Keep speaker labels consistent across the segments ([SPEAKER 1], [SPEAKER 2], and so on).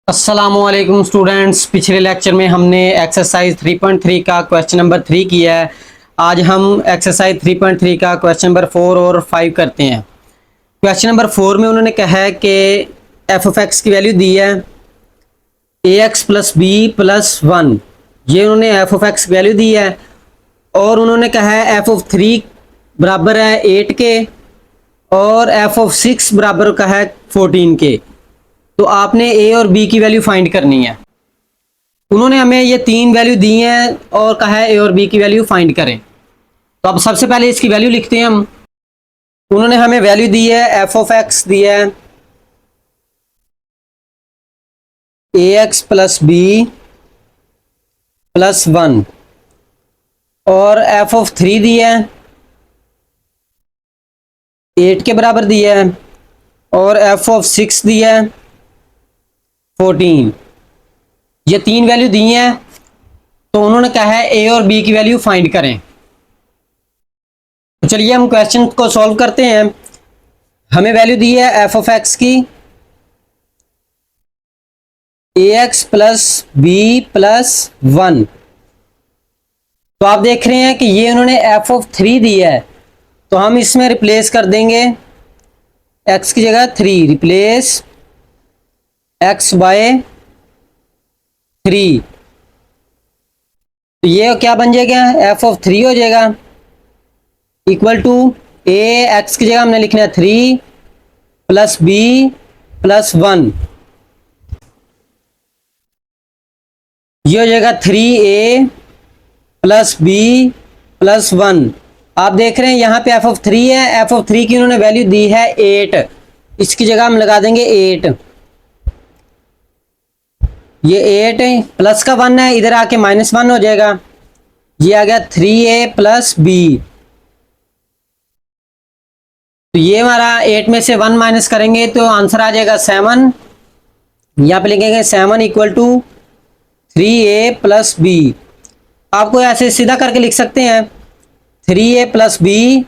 [SPEAKER 1] अस्सलामुअलैकुम स्टूडेंट्स, पिछले लेक्चर में हमने एक्सरसाइज 3.3 का क्वेश्चन नंबर 3 किया है। आज हम एक्सरसाइज 3.3 का क्वेश्चन नंबर 4 और 5 करते हैं। क्वेश्चन नंबर 4 में उन्होंने कहा है कि एफ ऑफ एक्स की वैल्यू दी है ए एक्स प्लस बी प्लस 1। ये उन्होंने एफ ऑफ एक्स की वैल्यू दी है और उन्होंने कहा है एफ ऑफ 3 बराबर है 8 के और एफ ऑफ 6 बराबर का है 14 के। तो आपने ए और बी की वैल्यू फाइंड करनी है। उन्होंने हमें ये तीन वैल्यू दी हैं और कहा है ए और बी की वैल्यू फाइंड करें। तो अब सबसे पहले इसकी वैल्यू लिखते हैं हम। उन्होंने हमें वैल्यू दी है एफ ऑफ एक्स दी है ए एक्स प्लस बी प्लस 1 और एफ ऑफ 3 दी है 8 के बराबर दी है और एफ ऑफ 6 दी है 14। ये तीन वैल्यू दी हैं तो उन्होंने कहा है ए और बी की वैल्यू फाइंड करें। तो चलिए हम क्वेश्चन को सॉल्व करते हैं। हमें वैल्यू दी है एफ ऑफ एक्स की ए एक्स प्लस बी प्लस 1। तो आप देख रहे हैं कि ये उन्होंने एफ ऑफ 3 दी है, तो हम इसमें रिप्लेस कर देंगे एक्स की जगह 3, रिप्लेस एक्स बाय 3। तो ये क्या बन जाएगा, एफ ऑफ 3 हो जाएगा इक्वल टू ए एक्स की जगह हमने लिखना है 3 प्लस बी प्लस 1। ये हो जाएगा 3a प्लस बी प्लस 1। आप देख रहे हैं यहाँ पे एफ ऑफ 3 है, एफ ऑफ 3 की उन्होंने वैल्यू दी है 8। इसकी जगह हम लगा देंगे 8। ये 8 प्लस का 1 है, इधर आके -1 हो जाएगा। ये आ गया 3a प्लस बी। तो ये हमारा 8 में से 1 माइनस करेंगे तो आंसर आ जाएगा 7। यहाँ पे लिखेंगे 7 equal to 3a plus B. आपको ऐसे सीधा करके लिख सकते हैं 3a plus B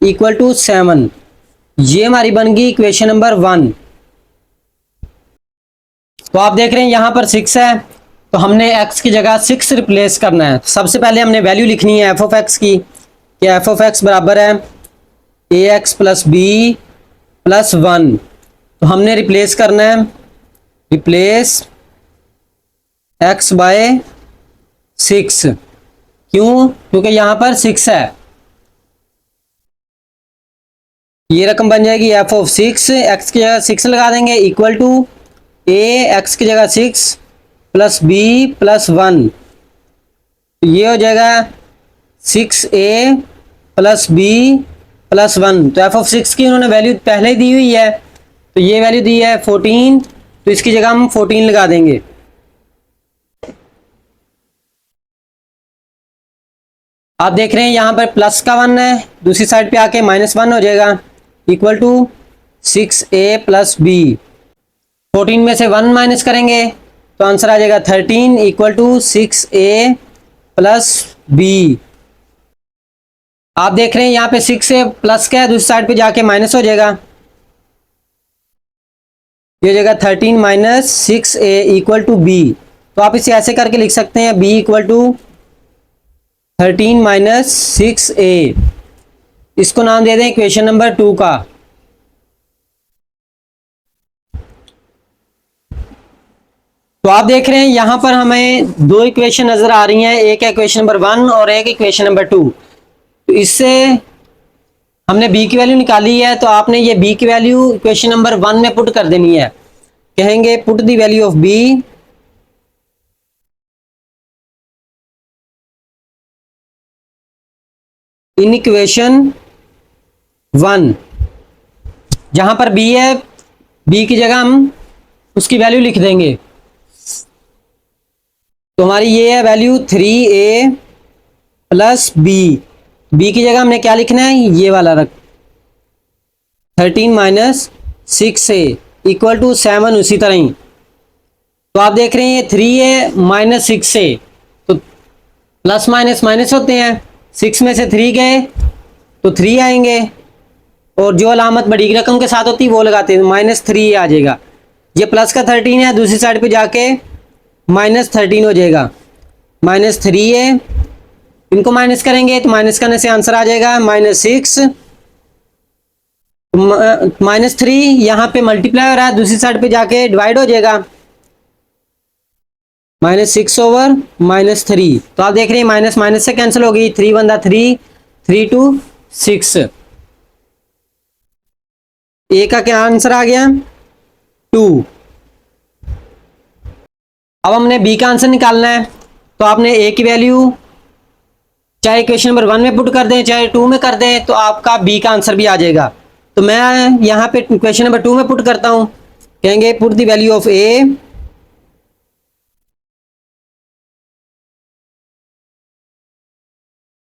[SPEAKER 1] equal to 7। ये हमारी बन गई इक्वेशन नंबर 1। तो आप देख रहे हैं यहाँ पर 6 है, तो हमने x की जगह 6 रिप्लेस करना है। सबसे पहले हमने वैल्यू लिखनी है एफ ऑफ एक्स की, कि एफ ऑफ एक्स बराबर है ए एक्स प्लस बी प्लस 1। तो हमने रिप्लेस करना है, रिप्लेस x बाय 6। क्यों? क्योंकि यहाँ पर 6 है। ये रकम बन जाएगी एफ ऑफ 6, x की जगह 6 लगा देंगे इक्वल टू ए एक्स की जगह 6 प्लस बी प्लस 1। ये हो जाएगा 6a प्लस बी प्लस 1। तो एफ ऑफ 6 की उन्होंने वैल्यू पहले ही दी हुई है, तो ये वैल्यू दी है 14, तो इसकी जगह हम 14 लगा देंगे। आप देख रहे हैं यहाँ पर प्लस का 1 है, दूसरी साइड पे आके -1 हो जाएगा equal to 6a plus B. 14 में से 1 माइनस करेंगे तो आंसर आ जाएगा 13 equal to 6a plus B. आप देख रहे हैं यहाँ पे 6a प्लस का है, दूसरी साइड पे जाके माइनस हो जाएगा। ये हो जाएगा 13 minus 6a equal to be. तो आप इसे ऐसे करके लिख सकते हैं b equal to 13 minus 6a। इसको नाम दे दें इक्वेशन नंबर 2 का। तो आप देख रहे हैं यहाँ पर हमें दो इक्वेशन नजर आ रही हैं, एक इक्वेशन नंबर 1 और एक इक्वेशन नंबर 2। तो इससे हमने b की वैल्यू निकाली है, तो आपने ये b की वैल्यू इक्वेशन नंबर 1 में पुट कर देनी है। कहेंगे put the value of b in equation 1। जहां पर b है, b की जगह हम उसकी वैल्यू लिख देंगे। तो हमारी ये है वैल्यू 3a प्लस बी की जगह हमने क्या लिखना है, ये वाला रख 13 माइनस 6a इक्वल टू 7। उसी तरह ही तो आप देख रहे हैं ये 3a माइनस 6a, तो प्लस माइनस माइनस होते हैं। 6 में से 3 गए तो 3 आएंगे, और जो अलामत बड़ी रकम के साथ होती है वो लगाते हैं, -3 आ जाएगा। ये प्लस का 13 है, दूसरी साइड पे जाके -13 हो जाएगा। -3 है, इनको माइनस करेंगे तो माइनस करने से आंसर आ जाएगा -6। -3 यहाँ पे मल्टीप्लाई हो रहा है, दूसरी साइड पे जाके डिवाइड हो जाएगा। -6/-3, तो आप देख रहे हैं माइनस माइनस से कैंसिल हो गई। 3 1 3, 3 2 6। ए का क्या आंसर आ गया? 2। अब हमने बी का आंसर निकालना है, तो आपने ए की वैल्यू चाहे इक्वेशन नंबर 1 में पुट कर दें चाहे 2 में कर दें, तो आपका बी का आंसर भी आ जाएगा। तो मैं यहाँ पे क्वेश्चन नंबर 2 में पुट करता हूँ। कहेंगे put the value of A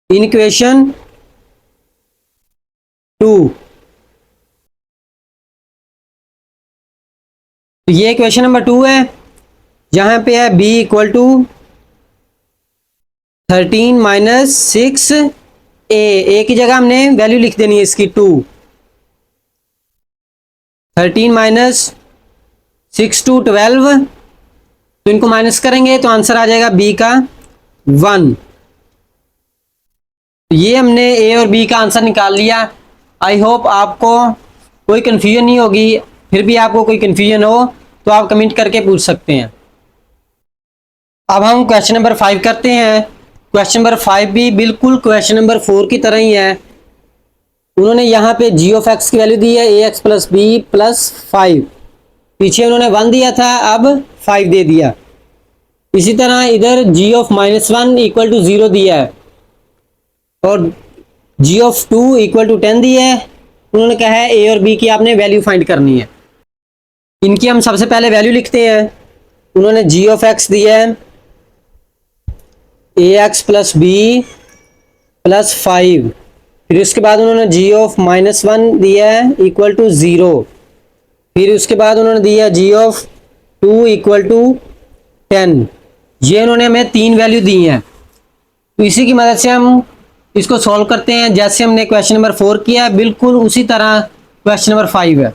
[SPEAKER 1] in equation 2। तो ये क्वेश्चन नंबर 2 है, जहां पे है b इक्वल टू 13 - 6 ए की जगह हमने वैल्यू लिख देनी है इसकी 2। 13 - 6 to 12, तो इनको माइनस करेंगे तो आंसर आ जाएगा b का 1। ये हमने ए और बी का आंसर निकाल लिया। आई होप आपको कोई कन्फ्यूजन नहीं होगी। फिर भी आपको कोई कन्फ्यूजन हो तो आप कमेंट करके पूछ सकते हैं। अब हम क्वेश्चन नंबर 5 करते हैं। क्वेश्चन नंबर 5 भी बिल्कुल क्वेश्चन नंबर 4 की तरह ही है। उन्होंने यहाँ पे जी ऑफ एक्स की वैल्यू दी है ax + b + 5। पीछे उन्होंने 1 दिया था, अब 5 दे दिया। इसी तरह इधर g ऑफ -1 = 0 दिया है और g ऑफ 2 = 10 दिया है। उन्होंने कहा है a और b की आपने वैल्यू फाइंड करनी है। इनकी हम सबसे पहले वैल्यू लिखते हैं। उन्होंने g ऑफ x दिया है ax + b + 5। फिर उसके बाद उन्होंने g ऑफ -1 दिया है = 0। फिर उसके बाद उन्होंने दिया g ऑफ 2 = 10। ये उन्होंने हमें 3 वैल्यू दी हैं। तो इसी की मदद से हम इसको सॉल्व करते हैं। जैसे हमने क्वेश्चन नंबर 4 किया है, बिल्कुल उसी तरह क्वेश्चन नंबर 5 है।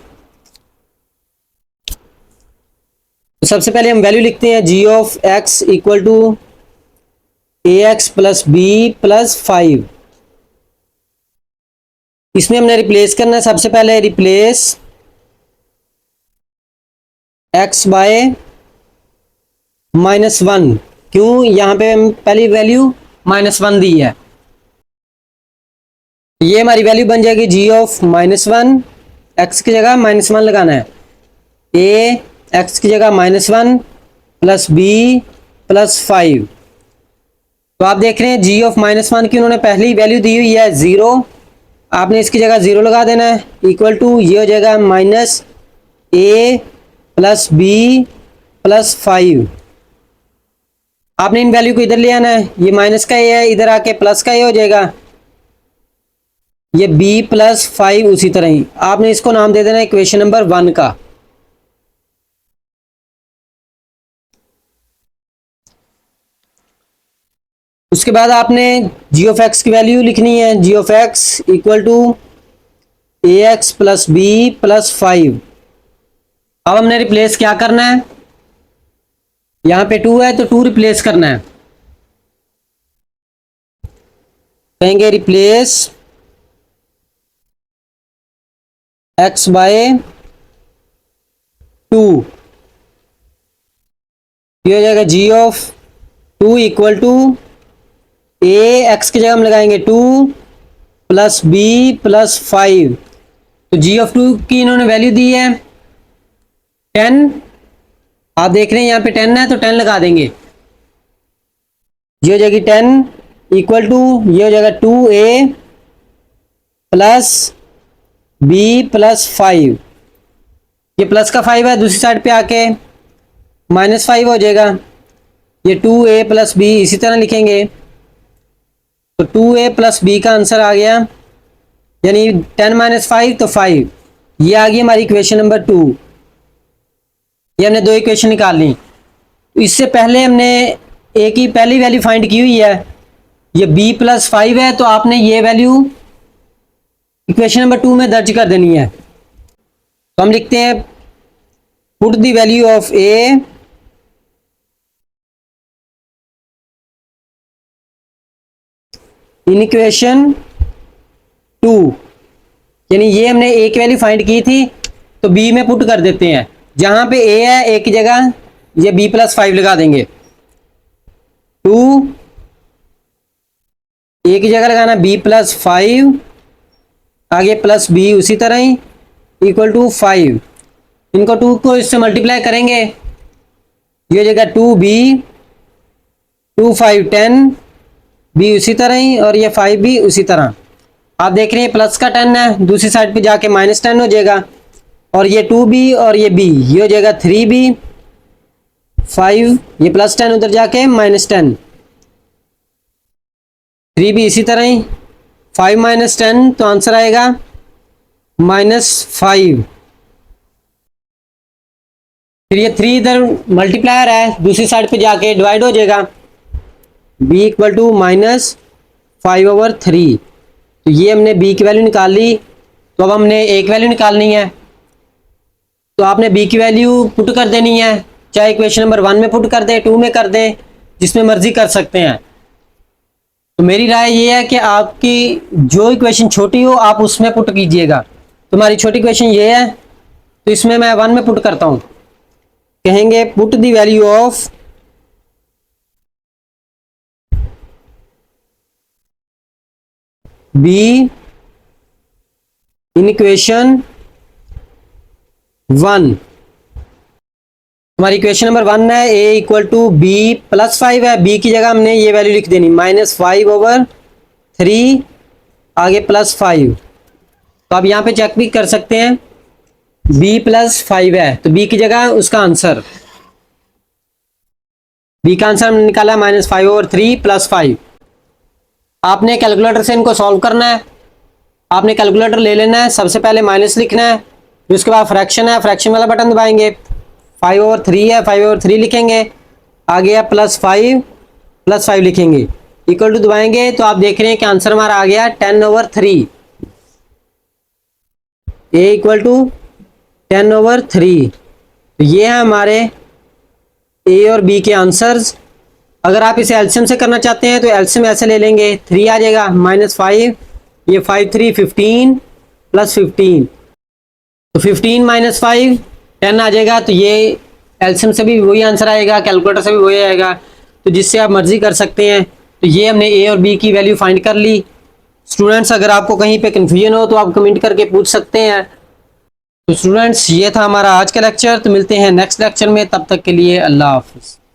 [SPEAKER 1] तो सबसे पहले हम वैल्यू लिखते हैं g of x = ax + b + 5। इसमें हमने रिप्लेस करना है। सबसे पहले रिप्लेस x बाय -1। क्यों? यहाँ पे पहली वैल्यू -1 दी है। ये हमारी वैल्यू बन जाएगी g ऑफ -1। x की जगह -1 लगाना है। a x की जगह -1 + b + 5। तो आप देख रहे हैं g ऑफ -1 की उन्होंने पहली वैल्यू दी हुई है 0। आपने इसकी जगह 0 लगा देना है। इक्वल टू ये हो जाएगा -a + b + 5। आपने इन वैल्यू को इधर ले आना है। ये माइनस का a है, इधर आके प्लस का a हो जाएगा। ये b + 5 उसी तरह ही आपने इसको नाम दे देना है इक्वेशन नंबर 1 का। उसके बाद आपने g ऑफ x की वैल्यू लिखनी है। g of x = ax + b + 5। अब हमने रिप्लेस क्या करना है? यहाँ पे 2 है तो 2 रिप्लेस करना है। कहेंगे रिप्लेस x बाय 2। ये हो जाएगा g ऑफ 2 = a x की जगह हम लगाएंगे 2 + b + 5। तो g ऑफ 2 की इन्होंने वैल्यू दी है 10। आप देख रहे हैं यहाँ पे 10 है तो 10 लगा देंगे। ये हो जाएगी 10 = ये हो जाएगा 2a + b + 5। ये प्लस का 5 है, दूसरी साइड पे आके -5 हो जाएगा। ये 2a + b इसी तरह लिखेंगे। तो 2a + b का आंसर आ गया, यानी 10 - 5 तो 5। ये आ गई हमारी इक्वेशन नंबर 2। ये हमने 2 इक्वेशन निकाल ली। इससे पहले हमने a की पहली वैल्यू फाइंड की हुई है। ये b + 5 है, तो आपने ये वैल्यू इक्वेशन नंबर 2 में दर्ज कर देनी है। तो हम लिखते हैं put the value of A in equation 2, यानी ये हमने ए की वैल्यू फाइंड की थी तो बी में पुट कर देते हैं। जहां पे ए है ए की जगह ये बी प्लस 5 लगा देंगे। 2 ए की जगह लगाना बी प्लस 5, आगे प्लस बी उसी तरह ही इक्वल टू 5। इनको 2 को इससे मल्टीप्लाई करेंगे, ये जगह 2b 2 5 10 बी उसी तरह ही और ये 5 भी उसी तरह। आप देख रहे हैं प्लस का 10 है, दूसरी साइड पे जाके -10 हो जाएगा और ये 2b और ये b ये हो जाएगा 3b 5, ये +10 उधर जाके -10, 3b इसी तरह ही 5 - 10 तो आंसर आएगा -5। फिर ये 3 इधर मल्टीप्लायर है, दूसरी साइड पे जाके डिवाइड हो जाएगा, b इक्वल टू -5/3। तो ये हमने b की वैल्यू निकाल ली। तो अब हमने a की वैल्यू निकालनी है, तो आपने b की वैल्यू पुट कर देनी है, चाहे इक्वेशन नंबर 1 में पुट कर दें, 2 में कर दें, जिसमें मर्जी कर सकते हैं। तो मेरी राय ये है कि आपकी जो इक्वेशन छोटी हो आप उसमें पुट कीजिएगा। तुम्हारी छोटी इक्वेशन ये है तो इसमें मैं 1 में पुट करता हूँ। कहेंगे put the value of b in equation 1। हमारी इक्वेशन नंबर 1 है a equal to b plus 5 है, b की जगह हमने ये वैल्यू लिख देनी -5/3 आगे +5। तो आप यहाँ पे चेक भी कर सकते हैं, b + 5 है तो b की जगह उसका आंसर, b का आंसर हमने निकाला -5/3 + 5। आपने कैलकुलेटर से इनको सॉल्व करना है। आपने कैलकुलेटर ले लेना है, सबसे पहले माइनस लिखना है, फिर उसके बाद फ्रैक्शन है, फ्रैक्शन वाला बटन दबाएंगे, 5/3 है 5/3 लिखेंगे, आगे है +5 +5 लिखेंगे, इक्वल टू दबाएंगे तो आप देख रहे हैं कि आंसर हमारा आ गया 10/3। a equal to 10/3। तो ये है हमारे a और b के आंसर्स। अगर आप इसे एलसीएम से करना चाहते हैं तो एलसीएम ऐसे ले लेंगे, 3 आ जाएगा -5, ये 5 3 15 + 15, तो 15 - 5 10 आ जाएगा। तो ये एलसीएम से भी वही आंसर आएगा, कैलकुलेटर से भी वही आएगा, तो जिससे आप मर्जी कर सकते हैं। तो ये हमने ए और बी की वैल्यू फाइंड कर ली। स्टूडेंट्स अगर आपको कहीं पे कन्फ्यूजन हो तो आप कमेंट करके पूछ सकते हैं। तो स्टूडेंट्स ये था हमारा आज का लेक्चर, तो मिलते हैं नेक्स्ट लेक्चर में, तब तक के लिए अल्लाह हाफिज़।